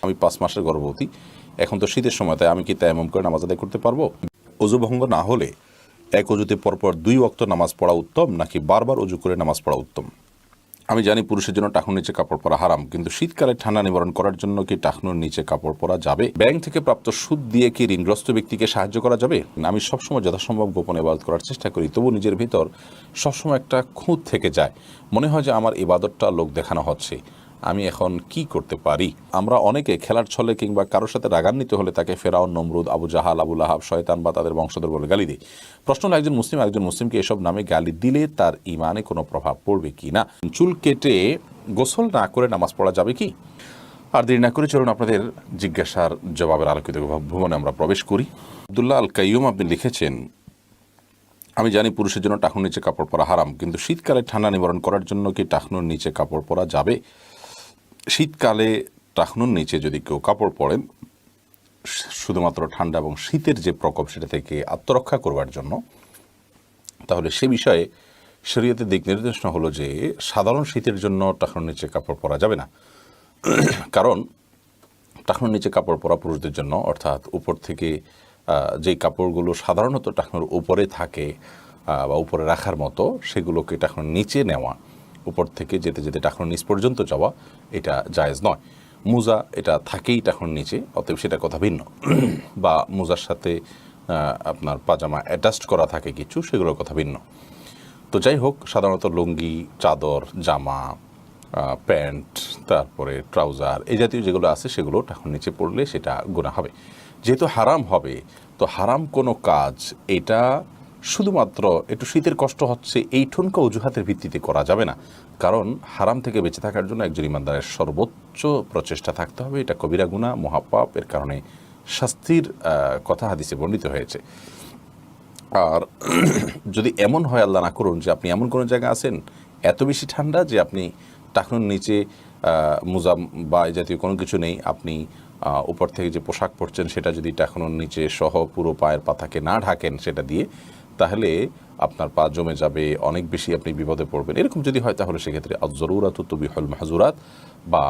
আমি 5 মাসের গর্ভবতী, এখন তো শীতের সময়, তাই আমি কি তায়াম্মুম করে নামাজ আদায় করতে পারবো? অজু ভঙ্গ না হলে এক অজুতে পরপর 2 ওয়াক্ত নামাজ পড়া উত্তম নাকি বারবার অজু করে নামাজ পড়া উত্তম? আমি জানি পুরুষের জন্য টাকনুর নিচে কাপড় পরা হারাম, কিন্তু শীতকালে ঠান্ডা নিবারণ করার জন্য কি টাকনুর নিচে কাপড় পরা যাবে? ব্যাংক থেকে প্রাপ্ত সুদ দিয়ে কি ঋণগ্রস্ত ব্যক্তিকে সাহায্য করা যাবে? আমি সবসময় যথাসম্ভব গোপনে ইবাদত করার চেষ্টা করি, তবু নিজের ভিতর সবসময় একটা খুঁত থেকে যায়, মনে হয় যে আমার ইবাদতটা লোক দেখানো হচ্ছে, আমি এখন কি করতে পারি? আমরা অনেকে খেলার ছলে কিংবা কারোর সাথে রাগান্বিত হলে তাকে ফেরাউন, নমরুদ, আবু জাহাল, আবু লাহাব, শয়তান বা তাদের বংশধর বলে গালি দিই। প্রশ্ন হলো, একজন মুসলিমকে এসব নামে গালি দিলে তার ইমানে কোনো প্রভাব পড়বে কি না? চুল কেটে গোসল না করে নামাজ পড়া যাবে কি? আর দেরি না করে চলুন আপনাদের জিজ্ঞাসার জবাবের আলোকিত ভুবনে আমরা প্রবেশ করি। আব্দুল্লাহ আল কাইয়ুম আপনি লিখেছেন, আমি জানি পুরুষের জন্য টাকনুর নিচে কাপড় পরা হারাম, কিন্তু শীতকালে ঠান্ডা নিবারণ করার জন্য কি টাকনুর নিচে কাপড় পরা যাবে? শীতকালে টাকনুর নিচে যদি কেউ কাপড় পরেন শুধুমাত্র ঠান্ডা এবং শীতের যে প্রকোপ সেটা থেকে আত্মরক্ষা করবার জন্য, তাহলে সে বিষয়ে শরীয়তের দিক নির্দেশনা হলো যে সাধারণ শীতের জন্য টাকনুর নিচে কাপড় পরা যাবে না। কারণ টাকনুর নিচে কাপড় পরা পুরুষদের জন্য, অর্থাৎ উপর থেকে যেই কাপড়গুলো সাধারণত টাকনুর উপরে থাকে বা উপরে রাখার মতো, সেগুলোকে টাকনুর নিচে নেওয়া, উপর থেকে যেতে যেতে টাকনুর নিচ পর্যন্ত যাওয়া, এটা জায়েজ নয়। মোজা এটা থাকেই টাকনুর নিচে, অতএব সেটা কথা ভিন্ন। বা মোজার সাথে আপনার পাজামা অ্যাটাচড করা থাকে কিছু, সেগুলোর কথা ভিন্ন। তো যাই হোক, সাধারণত লুঙ্গি, চাদর, জামা, প্যান্ট, তারপরে ট্রাউজার, এই জাতীয় যেগুলো আছে সেগুলো টাকনুর নিচে পড়লে সেটা গুনাহ হবে। যেহেতু হারাম হবে, তো হারাম কোনো কাজ এটা শুধুমাত্র একটু শীতের কষ্ট হচ্ছে এই ঠুনকা অজুহাতের ভিত্তিতে করা যাবে না। কারণ হারাম থেকে বেঁচে থাকার জন্য একজন ইমানদারের সর্বোচ্চ প্রচেষ্টা থাকতে হবে। এটা কবিরা গুনাহ, মহাপাপ, এর কারণে শাস্তির কথা হাদিসে বর্ণিত হয়েছে। আর যদি এমন হয়, আল্লাহ না করুন, যে আপনি এমন কোনো জায়গায় আছেন এত বেশি ঠান্ডা যে আপনি টাকনুর নিচে মোজা বা এই জাতীয় কোনো কিছু নেই, আপনি উপর থেকে যে পোশাক পরছেন সেটা যদি টাকনুর নিচে সহ পুরো পায়ের পাতাকে না ঢাকেন সেটা দিয়ে, তাহলে আপনার পা জমে যাবে, অনেক বেশি আপনি বিপদে পড়বেন। এরকম যদি হয় তাহলে সেক্ষেত্রে আয-যরুরাতু তুবিহুল মাহযুরাত, বা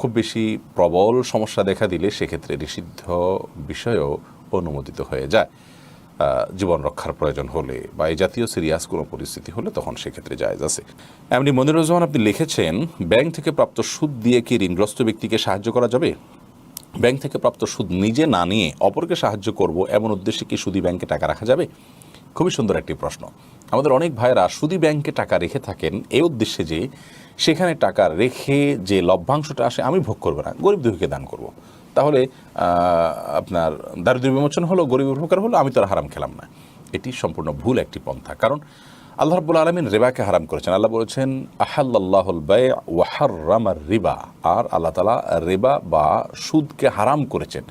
খুব বেশি প্রবল সমস্যা দেখা দিলে সেক্ষেত্রে নিষিদ্ধ বিষয়ও অনুমোদিত হয়ে যায়। জীবন রক্ষার প্রয়োজন হলে বা এই জাতীয় সিরিয়াস কোনো পরিস্থিতি হলে তখন সেক্ষেত্রে জায়েজ আছে। এমনি মনিরুর রহমান আপনি লিখেছেন, ব্যাংক থেকে প্রাপ্ত সুদ দিয়ে কি ঋণগ্রস্ত ব্যক্তিকে সাহায্য করা যাবে? ব্যাংক থেকে প্রাপ্ত সুদ নিজে না নিয়ে অপরকে সাহায্য করব এমন উদ্দেশ্যে কি সুদী ব্যাংকে টাকা রাখা যাবে? খুবই সুন্দর একটি প্রশ্ন। আমাদের অনেক ভাইয়েরা সুদী ব্যাংকে টাকা রেখে থাকেন এই উদ্দেশ্যে যে সেখানে টাকা রেখে যে লভ্যাংশটা আসে আমি ভোগ করবো না, গরিব দুঃখীকে দান করব। তাহলে আপনার দারিদ্র্য বিমোচন হলো, গরিবের উপকার হলো, আমি তো আর হারাম খেলাম না। এটি সম্পূর্ণ ভুল একটি পন্থা। কারণ আল্লাহ রাব্বুল আলামিন রিবাকে হারাম করেছেন। আল্লাহ বলেছেন আহাল্লাল্লাহুল বায়' ওয়া হাররামার রিবা, আর আল্লাহ তাআলা রিবা বা সুদকে হারাম করেছেন।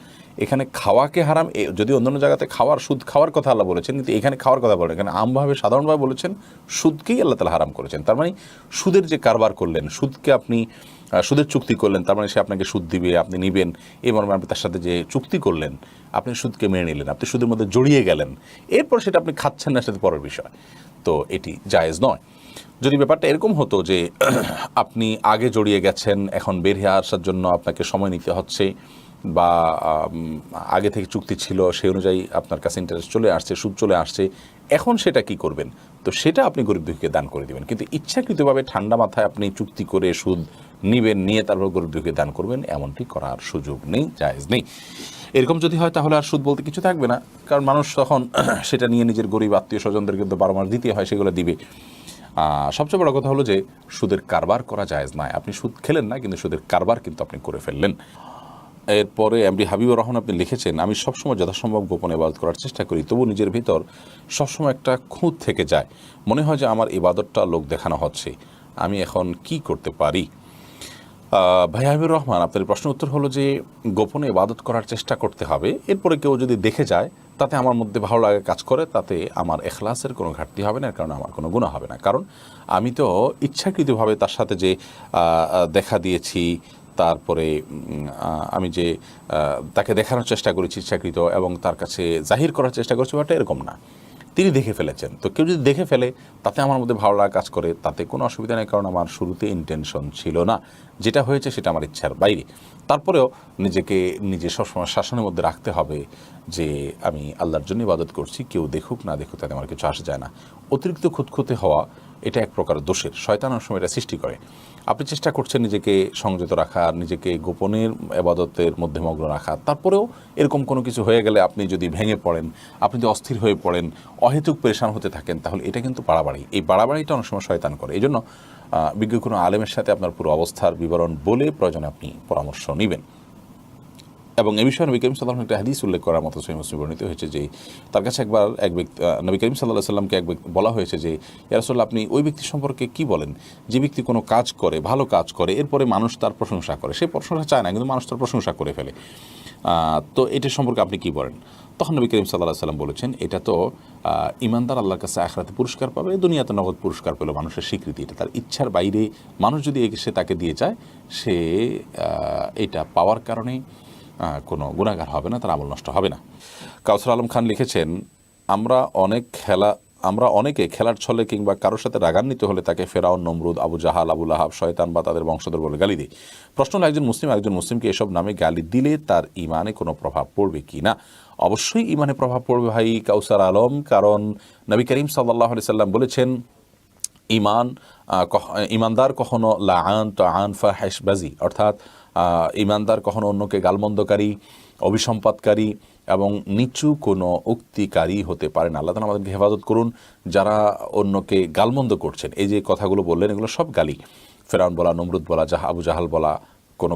এখানে খাওয়াকে হারাম, যদি অন্যান্য জায়গাতে সুদ খাওয়ার কথা আল্লাহ বলেছেন, কিন্তু এখানে খাওয়ার কথা বলেন, এখানে আমভাবে সাধারণভাবে বলেছেন সুদকেই আল্লাহ তাআলা হারাম করেছেন। তার মানে সুদের যে কারবার করলেন, সুদকে আপনি সুদের চুক্তি করলেন, তার মানে সে আপনাকে সুদ দিবে, আপনি নেবেন, এই মর্মে আপনি তার সাথে যে চুক্তি করলেন, আপনি সুদকে মেনে নিলেন, আপনি সুদের মধ্যে জড়িয়ে গেলেন, এরপর সেটা আপনি খাচ্ছেন না, সেটা পরের বিষয়। তো এটি জায়েজ নয়। যদি ব্যাপারটা এরকম হতো যে আপনি আগে জড়িয়ে গেছেন, এখন বের হয়ে আসার জন্য আপনাকে সময় নিতে হচ্ছে, বা আগে থেকে চুক্তি ছিল সেই অনুযায়ী আপনার কাছে ইন্টারেস্ট চলে আসছে, সুদ চলে আসছে, এখন সেটা কি করবেন? তো সেটা আপনি গরিব দুঃখীকে দান করে দিবেন। কিন্তু ইচ্ছাকৃতভাবে ঠান্ডা মাথায় আপনি চুক্তি করে সুদ নিবেন, নিয়ে তারপর গরিব দুঃখীকে দান করবেন, এমনটি করার সুযোগ নেই, জায়েজ নেই। এরকম যদি হয় তাহলে আর সুদ বলতে কিছু থাকবে না, কারণ মানুষ তখন সেটা নিয়ে নিজের গরিব আত্মীয় স্বজনদের কিন্তু 12 মাস দিতে হয়, সেগুলো দিবে। সবচেয়ে বড় কথা হলো যে সুদের কারবার করা জায়েজ নয়। আপনি সুদ খেলেন না, কিন্তু সুদের কারবার কিন্তু আপনি করে ফেললেন। এরপরে এমডি হাবিবুর রহমান আপনি লিখেছেন, আমি সবসময় যথাসম্ভব গোপনে ইবাদত করার চেষ্টা করি, তবু নিজের ভিতর সবসময় একটা খুঁত থেকে যায়, মনে হয় যে আমার ইবাদতটা লোক দেখানো হচ্ছে, আমি এখন কি করতে পারি? ভাই হাবিবুর রহমান, আপনার প্রশ্নের উত্তর হলো যে গোপনে ইবাদত করার চেষ্টা করতে হবে। এরপরে কেউ যদি দেখে যায়, তাতে আমার মধ্যে ভালো লাগে কাজ করে, তাতে আমার এখলাসের কোনো ঘাটতি হবে না, এর কারণে আমার কোনো গুনাহ হবে না। কারণ আমি তো ইচ্ছাকৃতভাবে তার সাথে যে দেখা দিয়েছি, তারপরে আমি যে তাকে দেখানোর চেষ্টা করেছি ইচ্ছাকৃত এবং তার কাছে জাহির করার চেষ্টা করছি, ব্যাপারটা এরকম না। তিনি দেখে ফেলেছেন। তো কেউ যদি দেখে ফেলে তাতে আমার মধ্যে ভালো লাগা কাজ করে, তাতে কোনো অসুবিধা নেই, কারণ আমার শুরুতে ইন্টেনশন ছিল না। যেটা হয়েছে সেটা আমার ইচ্ছার বাইরে। তারপরেও নিজে সবসময় শাসনের মধ্যে রাখতে হবে যে আমি আল্লাহর জন্য ইবাদত করছি, কেউ দেখুক না দেখুক তাতে আমার কিছু আসে যায় না। অতিরিক্ত খুঁতখুঁতে হওয়া এটা এক প্রকার দোষের, শয়তান অনেক সময় এটা সৃষ্টি করে। আপনি চেষ্টা করছেন নিজেকে সংযত রাখার, নিজেকে গোপনের ইবাদতের মধ্যে মগ্ন রাখার, তারপরেও এরকম কোনো কিছু হয়ে গেলে আপনি যদি ভেঙে পড়েন, আপনি যদি অস্থির হয়ে পড়েন, অহেতুক পেরেশান হতে থাকেন, তাহলে এটা কিন্তু বাড়াবাড়ি। এই বাড়াবাড়িটা অনেক সময় শয়তান করে। এই জন্য বিজ্ঞ কোনো আলেমের সাথে আপনার পুরো অবস্থার বিবরণ বলে প্রয়োজনে আপনি পরামর্শ নেবেন। এবং এ বিষয়ে নবী করিম সাল্লাল্লাহু আলাইহি ওয়াসাল্লাম একটা হাদিস উল্লেখ করার মতো সহিহ মুসলিমে বর্ণিত হয়েছে যে তার কাছে একবার এক ব্যক্তি, নবী করিম সাল্লাল্লাহু আলাইহি ওয়াসাল্লামকে এক ব্যক্তি বলা হয়েছে যে ইয়া রাসূলুল্লাহ, আপনি ওই ব্যক্তি সম্পর্কে কি বলেন যে ব্যক্তি কোনো কাজ করে, ভালো কাজ করে, এরপরে মানুষ তার প্রশংসা করে, সে প্রশংসা চায় না কিন্তু মানুষ তার প্রশংসা করে ফেলে, তো এটা সম্পর্কে আপনি কি বলেন? তখন নবী করিম সাল্লাল্লাহু আলাইহি ওয়াসাল্লাম বলেছেন, এটা তো ইমানদার আল্লাহর কাছে আখিরাতে পুরস্কার পাবে, দুনিয়াতে নগদ পুরস্কার পেল, মানুষের স্বীকৃতি। এটা তার ইচ্ছার বাইরে মানুষ যদি এসে তাকে দিয়ে যায়, সে এটা পাওয়ার কারণে কোনো গুনাহগার হবে না, তার আমল নষ্ট হবে না। কাউসার আলম খান লিখেছেন, আমরা অনেকে খেলার ছলে কিংবা কারোর সাথে রাগান্বিত হলে তাকে ফেরাউন, নমরুদ, আবু জাহাল, আবু লাহাব, শয়তান বা তাদের বংশধর বলে গালি দিই। প্রশ্ন হলো, একজন মুসলিমকে এসব নামে গালি দিলে তার ইমানে কোনো প্রভাব পড়বে কি না? অবশ্যই ইমানে প্রভাব পড়বে ভাই কাউসার আলম, কারণ নবী করিম সাল্লাল্লাহু আলাইহি সাল্লাম বলেছেন, ইমানদার কখনো লাআন তাআন ফাহিশবাজি, অর্থাৎ ইমানদার কখনো অন্যকে গালমন্দকারী, অভিসম্পাদকারী এবং নিচু কোনো উক্তিকারী হতে পারে না। আল্লাহ তাআলা আমাদেরকে হেফাজত করুন যারা অন্যকে গালমন্দ করছেন। এই যে কথাগুলো বললেন, এগুলো সব গালি। ফেরাউন বলা, নমরুদ বলা, আবু জাহাল বলা, কোনো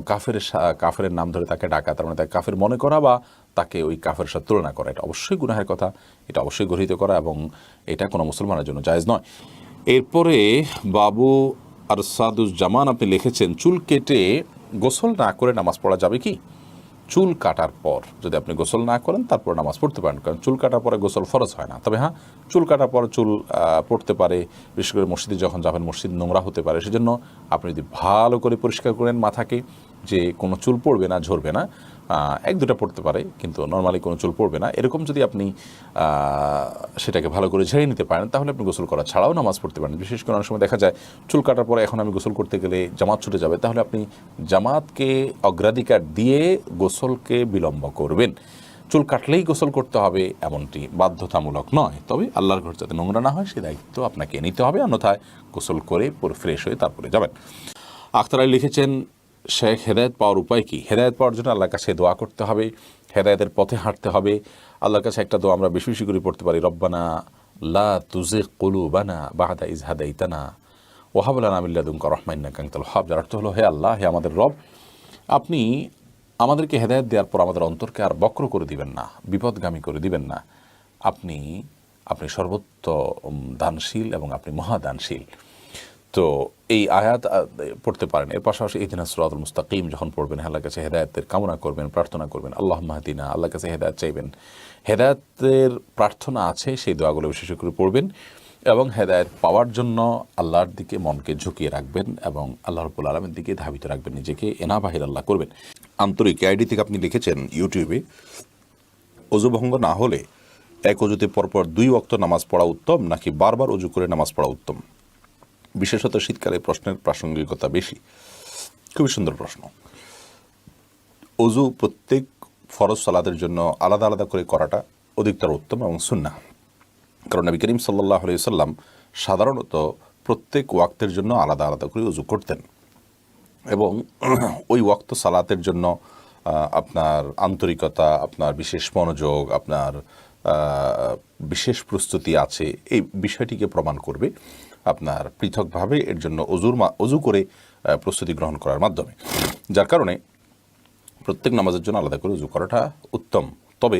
কাফেরের নাম ধরে তাকে ডাকা, তার মানে তাকে কাফের মনে করা বা তাকে ওই কাফের সাথে তুলনা করা, এটা অবশ্যই গুনাহের কথা, এটা অবশ্যই গর্হিত করা, এবং এটা কোনো মুসলমানের জন্য জায়েজ নয়। এরপরে বাবু আরসাদুজ্জামান আপনি লিখেছেন, চুল কেটে গোসল না করে নামাজ পড়া যাবে কি? চুল কাটার পর যদি আপনি গোসল না করেন তারপর নামাজ পড়তে পারেন, কারণ চুল কাটার পরে গোসল ফরজ হয় না। তবে হ্যাঁ, চুল কাটার পর চুল পড়তে পারে, বিশেষ করে মসজিদে যখন যাবেন, মসজিদ নোংরা হতে পারে, সেজন্য আপনি যদি ভালো করে পরিষ্কার করেন মাথাকে, যে কোনো চুল পড়বে না, ঝরবে না, এক দুটা পড়তে পারে কিন্তু নর্মালি কোনো চুল পড়বে না, এরকম যদি আপনি সেটাকে ভালো করে ঝেড়ে নিতে পারেন, তাহলে আপনি গোসল করা ছাড়াও নামাজ পড়তে পারেন। বিশেষ করে অনেক সময় দেখা যায় চুল কাটার পরে এখন আমি গোসল করতে গেলে জামাত ছুটে যাবে, তাহলে আপনি জামাতকে অগ্রাধিকার দিয়ে গোসলকে বিলম্ব করবেন। চুল কাটলেই গোসল করতে হবে এমনটি বাধ্যতামূলক নয়, তবে আল্লাহর ঘর যাতে নোংরা না হয় সে দায়িত্ব আপনাকে নিতে হবে, অন্যথায় গোসল করে পুরো ফ্রেশ হয়ে তারপরে যাবেন। আখতার আলী লিখেছেন, শেখ, হেদায়েত পাওয়ার উপায় কি? হেদায়েত পাওয়ার জন্য আল্লাহর কাছে দোয়া করতে হবে, হেদায়েতের পথে হাঁটতে হবে। আল্লাহর কাছে একটা দোয়া আমরা বেশি বেশি করে পড়তে পারি, রব্বানা লা তুজিগ কুলুবানা বা'দা ইয হাদাইতানা ওয়া হাব লানা মিন লাদুনকা রাহমাতান ইন্নাকা আনতাল ওয়াহ্হাব। যার অর্থ হলো, হে আল্লাহ, হে আমাদের রব, আপনি আমাদেরকে হেদায়েত দেওয়ার পর আমাদের অন্তরকে আর বক্র করে দিবেন না, বিপদগামী করে দিবেন না। আপনি সর্বত্র দানশীল এবং আপনি মহাদানশীল। তো এই আয়াত পড়তে পারেন। এর পাশাপাশি ইহদিনাস সিরাতাল মুস্তাকিম যখন পড়বেন, আল্লাহর কাছে হেদায়েতের কামনা করবেন, প্রার্থনা করবেন, আল্লাহুম্মা হদিনা, আল্লাহর কাছে হেদায়েত চাইবেন। হেদায়েতের প্রার্থনা আছে, সেই দোয়াগুলো বিশেষ করে পড়বেন এবং হেদায়েত পাওয়ার জন্য আল্লাহর দিকে মনকে ঝুঁকিয়ে রাখবেন এবং আল্লাহ রাব্বুল আলামিনের দিকে ধাবিত রাখবেন, নিজেকে এনাবাহির আল্লাহ করবেন। আন্তরিক আইডি থেকে আপনি লিখেছেন ইউটিউবে, অজু ভঙ্গ না হলে এক অজুতে পরপর 2 ওয়াক্ত নামাজ পড়া উত্তম নাকি বারবার অজু করে নামাজ পড়া উত্তম? বিশেষত শীতকালে প্রশ্নের প্রাসঙ্গিকতা বেশি। খুবই সুন্দর প্রশ্ন। অজু প্রত্যেক ফরজ সালাতের জন্য আলাদা আলাদা করে করাটা অধিকতর উত্তম এবং সুন্নাহ, কারণ নবী করিম সাল্লাল্লাহু আলাইহি ওয়াসাল্লাম সাধারণত প্রত্যেক ওয়াক্তের জন্য আলাদা আলাদা করে অজু করতেন এবং ওই ওয়াক্ত সালাতের জন্য আপনার আন্তরিকতা, আপনার বিশেষ মনোযোগ, আপনার বিশেষ প্রস্তুতি আছে, এই বিষয়টিকে প্রমাণ করবে আপনার পৃথকভাবে এর জন্য অজু করে প্রস্তুতি গ্রহণ করার মাধ্যমে। যার কারণে প্রত্যেক নামাজের জন্য আলাদা করে অজু করাটা উত্তম। তবে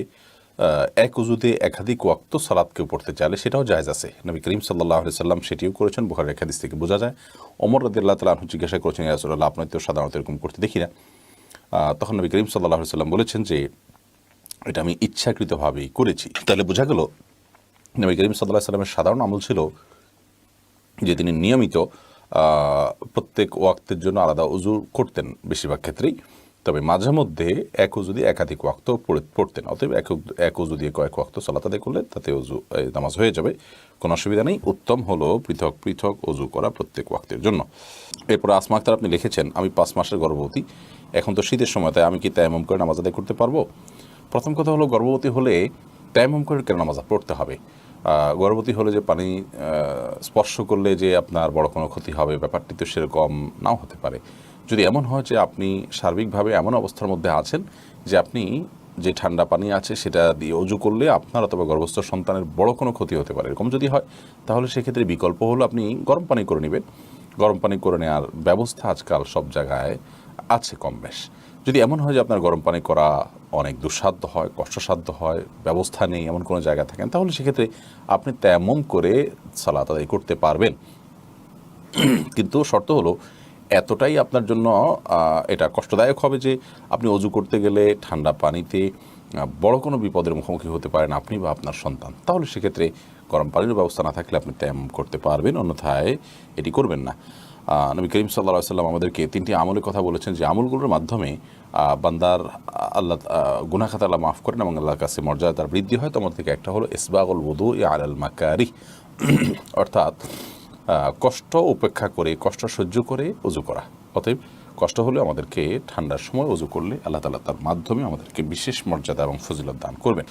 এক অজুতে একাধিক ওয়াক্ত সালাত কেউ পড়তে চাইলে সেটাও জায়েজ আছে। নবী করিম সাল্লাল্লাহু আলাইহি সাল্লাম সেটিও করেছেন, বুখারীর হাদিস থেকে বোঝা যায়। ওমর রাদিয়াল্লাহু তাআলা আনহু জিজ্ঞাসা করেছেন, ইয়া রাসূলুল্লাহ, আপনার তো সাধারণত এরকম করতে দেখি না। তখন নবী করিম সাল্লাল্লাহু আলাইহি সাল্লাম বলেছেন যে এটা আমি ইচ্ছাকৃতভাবেই করেছি। তাহলে বোঝা গেল নবী করিম সাল্লাল্লাহু আলাইহি সাল্লামের সাধারণ আমল ছিল যে তিনি নিয়মিত প্রত্যেক ওয়াক্তের জন্য আলাদা অজু করতেন বেশিরভাগ ক্ষেত্রেই, তবে মাঝে মধ্যে এক অজু দিয়ে একাধিক ওয়াক্ত পড়তেন। অতএব এক অজু দিয়ে কয়েক ওয়াক্ত সালাত আদায় করলে তাতে নামাজ হয়ে যাবে, কোনো অসুবিধা নেই। উত্তম হলো পৃথক পৃথক অজু করা প্রত্যেক ওয়াক্তের জন্য। এরপর আসমা আক্তার আপনি লিখেছেন, আমি 5 মাসের গর্ভবতী, এখন তো শীতের সময়, তাই আমি কি তায়াম্মুম করে নামাজ আদায় করতে পারবো? প্রথম কথা হলো, গর্ভবতী হলে তায়াম্মুম করে কেন নামাজ পড়তে হবে? গর্ভবতী হলে যে পানি স্পর্শ করলে যে আপনার বড় কোনো ক্ষতি হবে, ব্যাপারটি তো সেরকম নাও হতে পারে। যদি এমন হয় যে আপনি সার্বিকভাবে এমন অবস্থার মধ্যে আছেন যে আপনি যে ঠান্ডা পানি আছে সেটা দিয়ে অজু করলে আপনার অথবা গর্ভস্থ সন্তানের বড় কোনো ক্ষতি হতে পারে, এরকম যদি হয় তাহলে সেক্ষেত্রে বিকল্প হলো আপনি গরম পানি করে নেবেন। গরম পানি করে নেওয়ার ব্যবস্থা আজকাল সব জায়গায় আছে কম বেশ। যদি এমন হয় যে আপনার গরম পানি করা অনেক দুঃসাধ্য হয়, কষ্টসাধ্য হয়, ব্যবস্থা নেই এমন কোনো জায়গা থাকেন, তাহলে সেক্ষেত্রে আপনি তায়াম্মুম করে সালাত আদায় করতে পারবেন। কিন্তু শর্ত হলো এতটাই আপনার জন্য এটা কষ্টদায়ক হবে যে আপনি অজু করতে গেলে ঠান্ডা পানিতে বড় কোনো বিপদের মুখোমুখি হতে পারেন আপনি বা আপনার সন্তান, তাহলে সেক্ষেত্রে গরম পানির ব্যবস্থা না থাকলে আপনি তায়াম্মুম করতে পারবেন, অন্যথায় এটি করবেন না। নবী করিম সাল্লাল্লাহু আলাইহি ওয়াসাল্লাম আমাদেরকে 3টি আমলের কথা বলেছেন, যে আমলগুলোর মাধ্যমে বান্দার আল্লাহ গুনাহ খাতা আল্লাহ মাফ করেন এবং আল্লাহর কাছে মর্যাদা তার বৃদ্ধি হয়। তোমার থেকে একটা হলো ইসবাগুল ওযুই আলাল মাকারিহ, অর্থাৎ কষ্ট উপেক্ষা করে, কষ্ট সহ্য করে অজু করা। অতএব কষ্ট হলে আমাদেরকে ঠান্ডার সময় অজু করলে আল্লাহ তাআলা তার মাধ্যমে আমাদেরকে বিশেষ মর্যাদা এবং ফজিলত দান করবেন।